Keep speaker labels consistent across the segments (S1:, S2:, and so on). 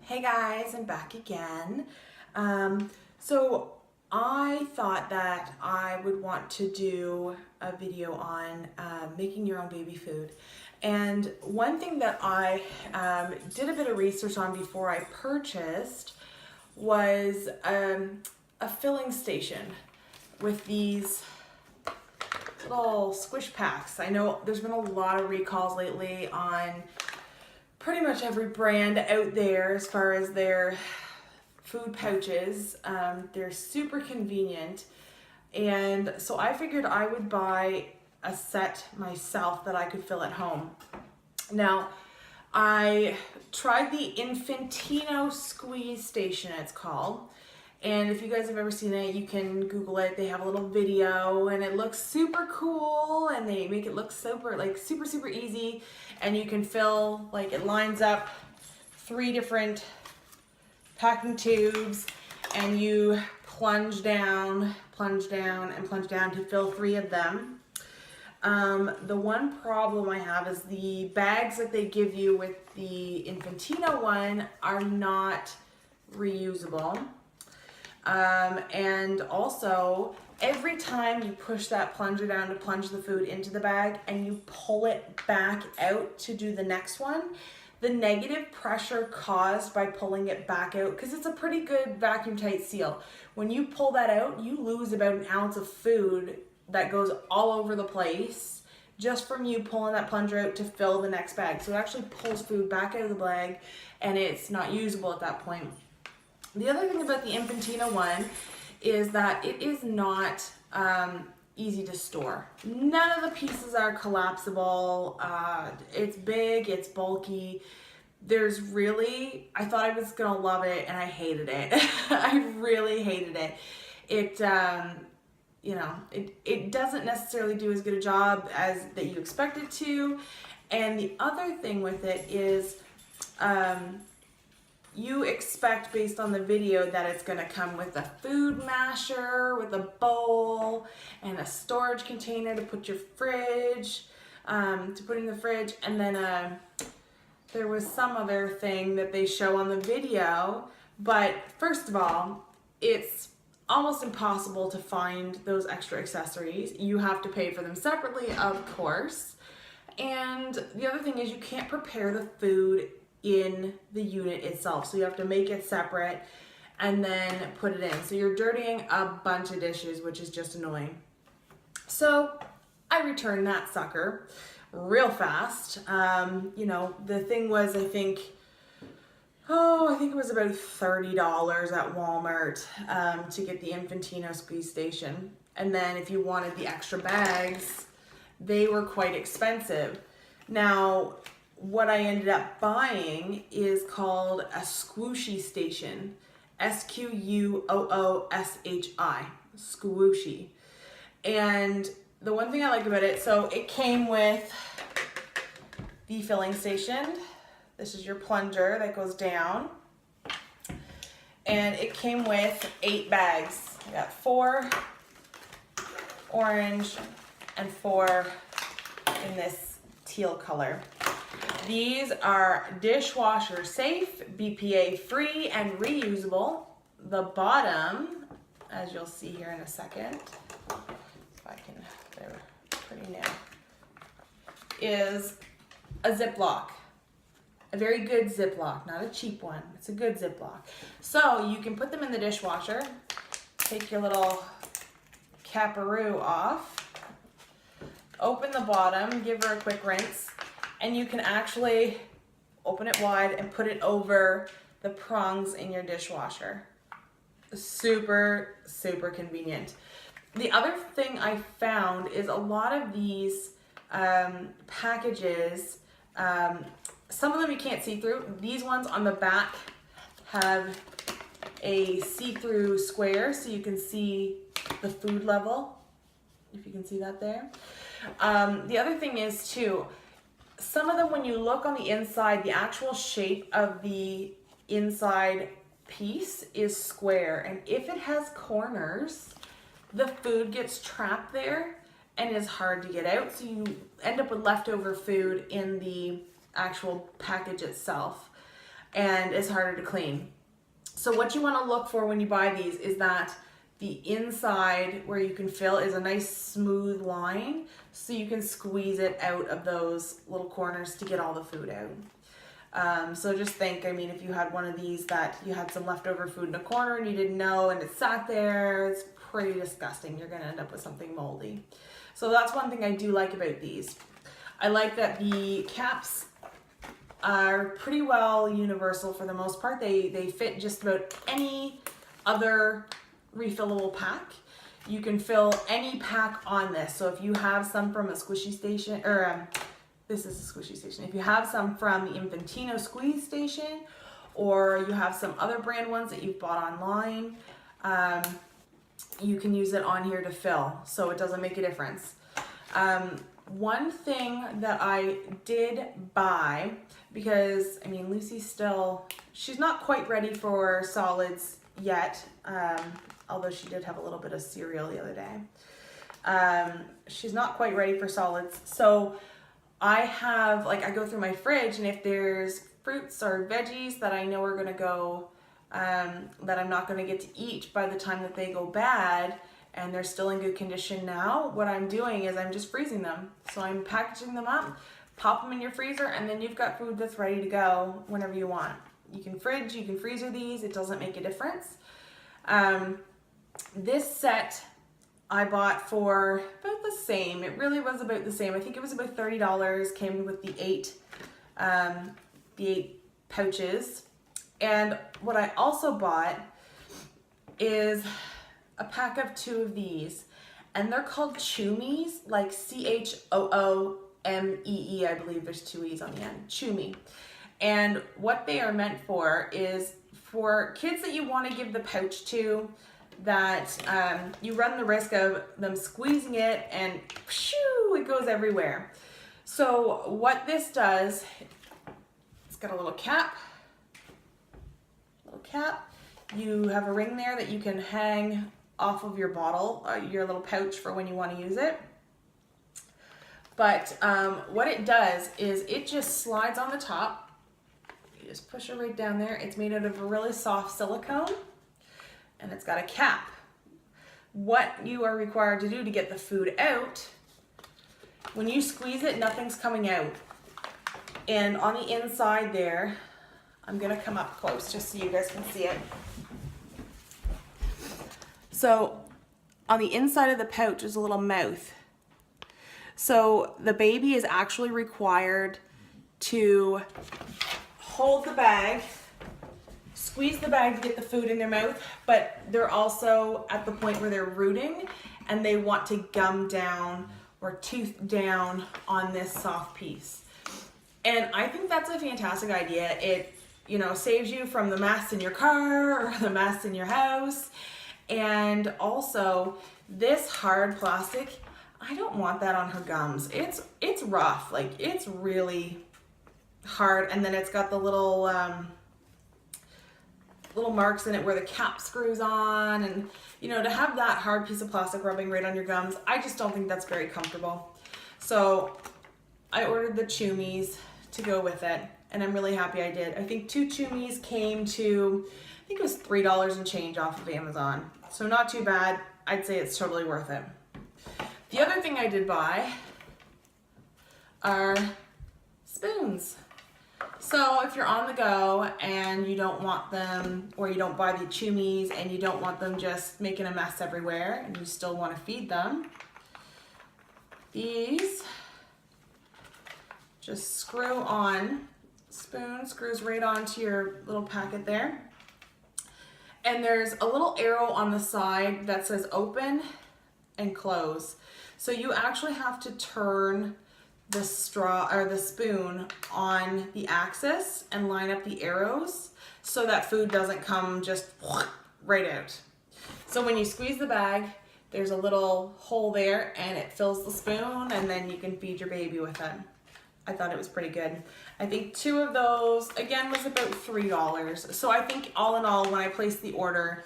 S1: Hey guys, I'm back again. So I thought that I would want to do a video on making your own baby food. And one thing that I did a bit of research on before I purchased was a filling station with these little squish packs. I know there's been a lot of recalls lately on pretty much every brand out there as far as their food pouches. They're super convenient, and so I figured I would buy a set myself that I could fill at home. Now, I tried the Infantino squeeze station, it's called. And if you guys have ever seen it, you can Google it. They have a little video and it looks super cool, and they make it look super easy. And you can fill, like, it lines up 3 different packing tubes, and you plunge down, and plunge down to fill 3 of them. The one problem I have is the bags that they give you with the Infantino one are not reusable. And also, every time you push that plunger down to plunge the food into the bag and you pull it back out to do the next one, the negative pressure caused by pulling it back out, because it's a pretty good vacuum tight seal, when you pull that out, you lose about an ounce of food that goes all over the place just from you pulling that plunger out to fill the next bag. So it actually pulls food back out of the bag and it's not usable at that point. The other thing about the Infantino one is that it is not easy to store. None of the pieces are collapsible. It's big, it's bulky. There's really, I thought I was gonna love it and I hated it. I really hated it. It, you know, it doesn't necessarily do as good a job as that you expect it to. And the other thing with it is, you expect, based on the video, that it's going to come with a food masher, with a bowl, and a storage container to put your fridge, to put in the fridge, and then there was some other thing that they show on the video. But first of all, it's almost impossible to find those extra accessories. You have to pay for them separately, of course. And the other thing is, you can't prepare the food in the unit itself, so you have to make it separate and then put it in, so you're dirtying a bunch of dishes, which is just annoying. So I returned that sucker real fast. You know, the thing was, I think it was about $30 at Walmart to get the Infantino squeeze station, and then if you wanted the extra bags, they were quite expensive. Now, what I ended up buying is called a squooshi station, Squooshi, squooshi. And the one thing I like about it, so it came with the filling station. This is your plunger that goes down. And it came with 8 bags. I got 4 orange and 4 in this teal color. These are dishwasher safe, Bpa-Free, and reusable. The bottom, as you'll see here in a second, if I can, they're pretty new, is a Ziploc. A very good Ziploc, not a cheap one. It's a good Ziploc. So you can put them in the dishwasher, take your little caparoo off, open the bottom, give her a quick rinse, and you can actually open it wide and put it over the prongs in your dishwasher. Super, super convenient. The other thing I found is a lot of these packages, some of them you can't see through. These ones on the back have a see-through square so you can see the food level, if you can see that there. The other thing is too, some of them, when you look on the inside, the actual shape of the inside piece is square, and if it has corners, the food gets trapped there and is hard to get out, so you end up with leftover food in the actual package itself. and it's harder to clean. So what you want to look for when you buy these is that the inside where you can fill is a nice smooth line, so you can squeeze it out of those little corners to get all the food out. So just think, I mean, if you had one of these that you had some leftover food in a corner and you didn't know and it sat there, it's pretty disgusting. You're gonna end up with something moldy. So that's one thing I do like about these. I like that the caps are pretty well universal for the most part. They fit just about any other refillable pack. You can fill any pack on this. So if you have some from a squishy station, or this is a squishy station. If you have some from the Infantino squeeze station, or you have some other brand ones that you've bought online, you can use it on here to fill. So it doesn't make a difference. One thing that I did buy, because I mean, Lucy's still, she's not quite ready for solids yet. Although she did have a little bit of cereal the other day. She's not quite ready for solids. So I have, like, I go through my fridge, and if there's fruits or veggies that I know are gonna go, that I'm not gonna get to eat by the time that they go bad, and they're still in good condition now, what I'm doing is I'm just freezing them. So I'm packaging them up, pop them in your freezer, and then you've got food that's ready to go whenever you want. You can fridge, you can freezer these, it doesn't make a difference. This set I bought for about the same. It really was about the same. I think it was about $30. Came with the eight pouches. And what I also bought is a pack of 2 of these, and they're called Choomies, like Choomee, I believe there's 2 E's on the end, Choomee. And what they are meant for is for kids that you want to give the pouch to, that you run the risk of them squeezing it and shoo, it goes everywhere. So what this does, it's got a little cap. You have a ring there that you can hang off of your bottle, your little pouch for when you want to use it. But what it does is it just slides on the top. You just push it right down there. It's made out of a really soft silicone, and it's got a cap. What you are required to do to get the food out, when you squeeze it, nothing's coming out. And on the inside there, I'm gonna come up close just so you guys can see it. So on the inside of the pouch is a little mouth. So the baby is actually required to hold the bag, squeeze the bag to get the food in their mouth, but they're also at the point where they're rooting and they want to gum down or tooth down on this soft piece. And I think that's a fantastic idea. It, saves you from the mess in your car or the mess in your house. And also this hard plastic, I don't want that on her gums. It's rough, like it's really hard. And then it's got the little marks in it where the cap screws on, and to have that hard piece of plastic rubbing right on your gums, I just don't think that's very comfortable. So I ordered the Choomies to go with it, and I'm really happy I did. I think 2 Choomies came to, I think it was $3 and change off of Amazon. So not too bad. I'd say it's totally worth it. The other thing I did buy are spoons. So if you're on the go and you don't want them, or you don't buy the Choomies and you don't want them just making a mess everywhere and you still want to feed them, these just screw on. Spoon screws right onto your little packet there. And there's a little arrow on the side that says open and close. So you actually have to turn the straw or the spoon on the axis and line up the arrows so that food doesn't come just right out. So when you squeeze the bag, there's a little hole there and it fills the spoon, and then you can feed your baby with it. I thought it was pretty good. I think 2 of those, again, was about $3. So I think all in all, when I placed the order,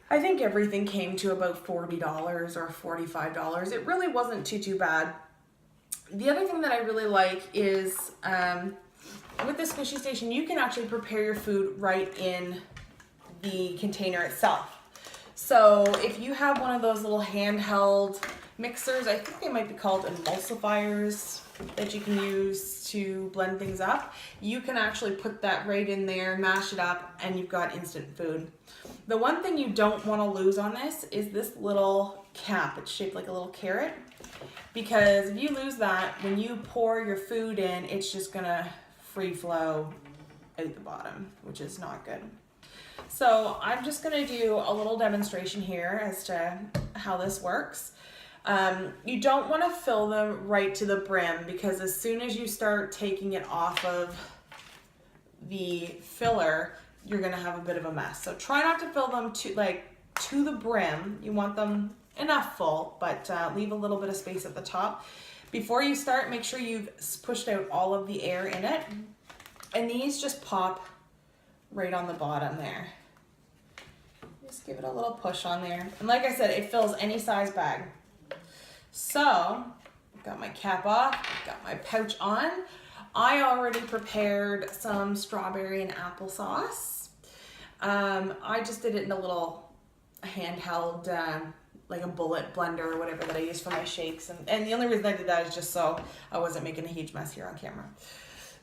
S1: I think everything came to about $40 or $45. It really wasn't too bad. The other thing that I really like is with the squishy station, you can actually prepare your food right in the container itself. So if you have one of those little handheld mixers, I think they might be called emulsifiers, that you can use to blend things up, you can actually put that right in there, mash it up, and you've got instant food. The one thing you don't want to lose on this is this little cap. It's shaped like a little carrot, because if you lose that, when you pour your food in, it's just gonna free flow out the bottom, which is not good. So I'm just gonna do a little demonstration here as to how this works. You don't want to fill them right to the brim, because as soon as you start taking it off of the filler, you're gonna have a bit of a mess. So try not to fill them to the brim. You want them enough full, but leave a little bit of space at the top. Before you start, make sure you've pushed out all of the air in it. And these just pop right on the bottom there. Just give it a little push on there. And like I said, it fills any size bag. So, got my cap off, got my pouch on. I already prepared some strawberry and applesauce. I just did it in a little handheld, like a bullet blender or whatever that I use for my shakes. And the only reason I did that is just so I wasn't making a huge mess here on camera.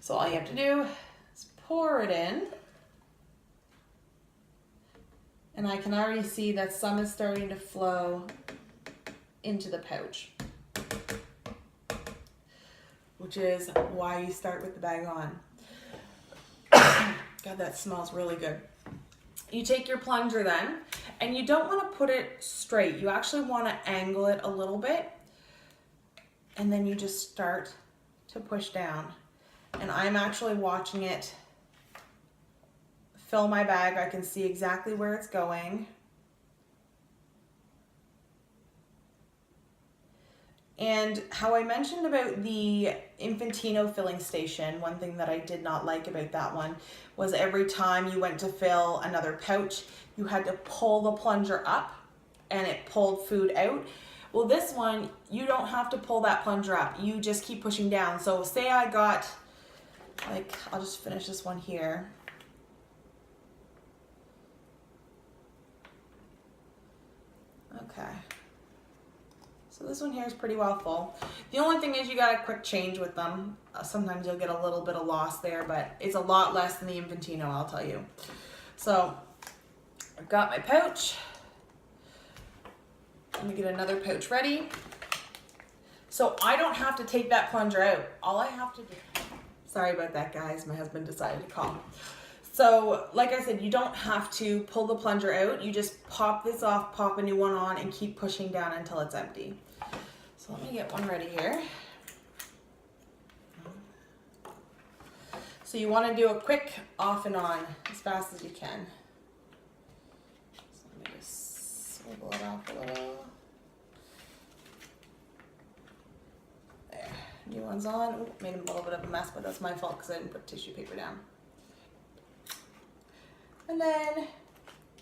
S1: So all you have to do is pour it in. And I can already see that some is starting to flow into the pouch, which is why you start with the bag on. God, that smells really good. You take your plunger then, and you don't want to put it straight. You actually want to angle it a little bit, and then you just start to push down. And I'm actually watching it fill my bag. I can see exactly where it's going. And how I mentioned about the Infantino filling station, one thing that I did not like about that one was every time you went to fill another pouch, you had to pull the plunger up and it pulled food out. Well, this one, you don't have to pull that plunger up. You just keep pushing down. So say I got, like, I'll just finish this one here. Okay. So this one here is pretty well full. The only thing is you got a quick change with them. Sometimes you'll get a little bit of loss there, but it's a lot less than the Infantino, I'll tell you. So I've got my pouch. Let me get another pouch ready. So I don't have to take that plunger out. All I have to do, sorry about that guys, my husband decided to call. So like I said, you don't have to pull the plunger out. You just pop this off, pop a new one on, and keep pushing down until it's empty. So let me get one ready here. So you want to do a quick off and on as fast as you can. So let me just swivel it off a little. There, new one's on. Ooh, made a little bit of a mess, but that's my fault because I didn't put tissue paper down. And then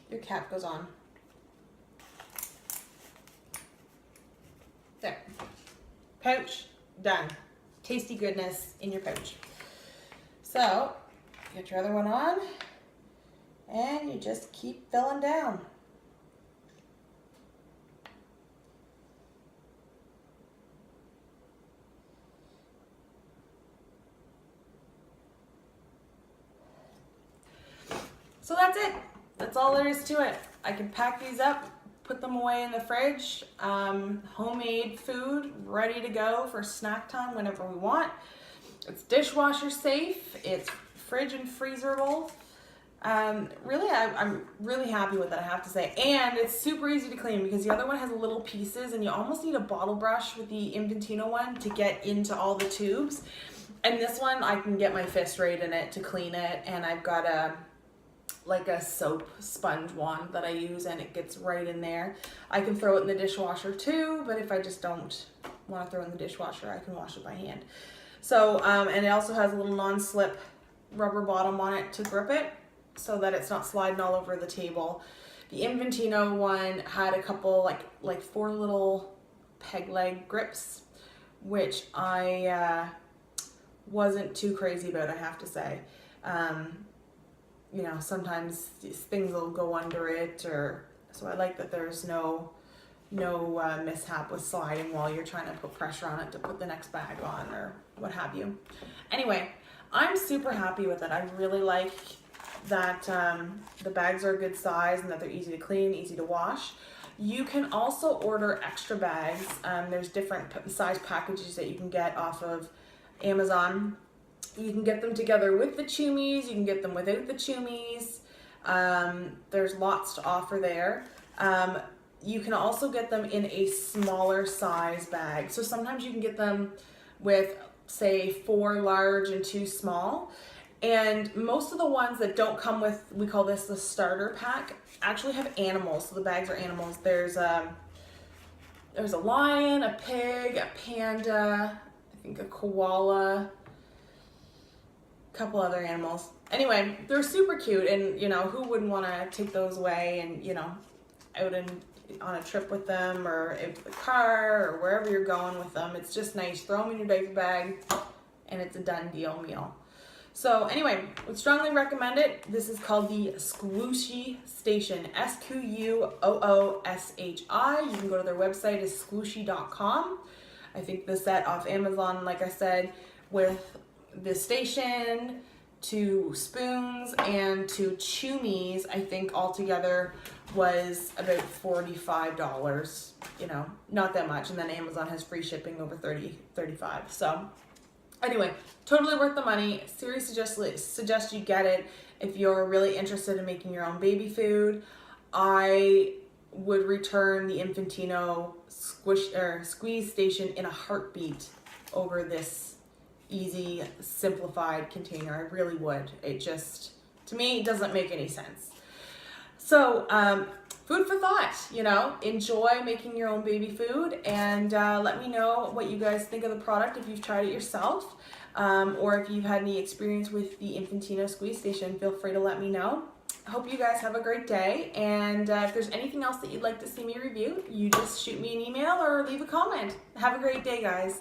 S1: your cap goes on. There. Pouch, done. Tasty goodness in your pouch. So, get your other one on, and you just keep filling down. So that's it. That's all there is to it. I can pack these up, put them away in the fridge. Homemade food, ready to go for snack time whenever we want. It's dishwasher safe. It's fridge and freezerable. Really, I'm really happy with it, I have to say. And it's super easy to clean because the other one has little pieces and you almost need a bottle brush with the Infantino one to get into all the tubes. And this one, I can get my fist right in it to clean it. And I've got like a soap sponge wand that I use and it gets right in there. I can throw it in the dishwasher too, but if I just don't want to throw it in the dishwasher, I can wash it by hand. So, and it also has a little non-slip rubber bottom on it to grip it so that it's not sliding all over the table. The Infantino one had a couple, like 4 little peg leg grips, which I wasn't too crazy about, I have to say. You know, sometimes things will go under it, or so I like that there's no mishap with sliding while you're trying to put pressure on it to put the next bag on or what have you. Anyway, I'm super happy with it. I really like that the bags are a good size and that they're easy to clean, easy to wash. You can also order extra bags. There's different size packages that you can get off of Amazon. You can get them together with the Chewies, you can get them without the Chewies. There's lots to offer there. You can also get them in a smaller size bag. So sometimes you can get them with, say, 4 large and 2 small. And most of the ones that don't come with, we call this the starter pack, actually have animals. So the bags are animals. There's a lion, a pig, a panda, I think a koala, a couple other animals. Anyway, they're super cute, and you know, who wouldn't want to take those away and, you know, out and on a trip with them, or into the car, or wherever you're going with them. It's just nice. Throw them in your diaper bag and it's a done deal meal. So anyway, would strongly recommend it. This is called the Squooshi Station, Squooshi. You can go to their website, is squooshi.com. I think the set off Amazon, like I said, with the station, 2 spoons, and 2 Chewies, I think altogether was about $45, you know, not that much. And then Amazon has free shipping over $35. So anyway, totally worth the money. Seriously suggest you get it if you're really interested in making your own baby food. I would return the Infantino squeeze station in a heartbeat over this easy, simplified container. I really would. It just, to me, it doesn't make any sense. So, food for thought, you know, enjoy making your own baby food, and let me know what you guys think of the product if you've tried it yourself, or if you've had any experience with the Infantino squeeze station. Feel free to let me know. I hope you guys have a great day, and if there's anything else that you'd like to see me review, you just shoot me an email or leave a comment. Have a great day, guys.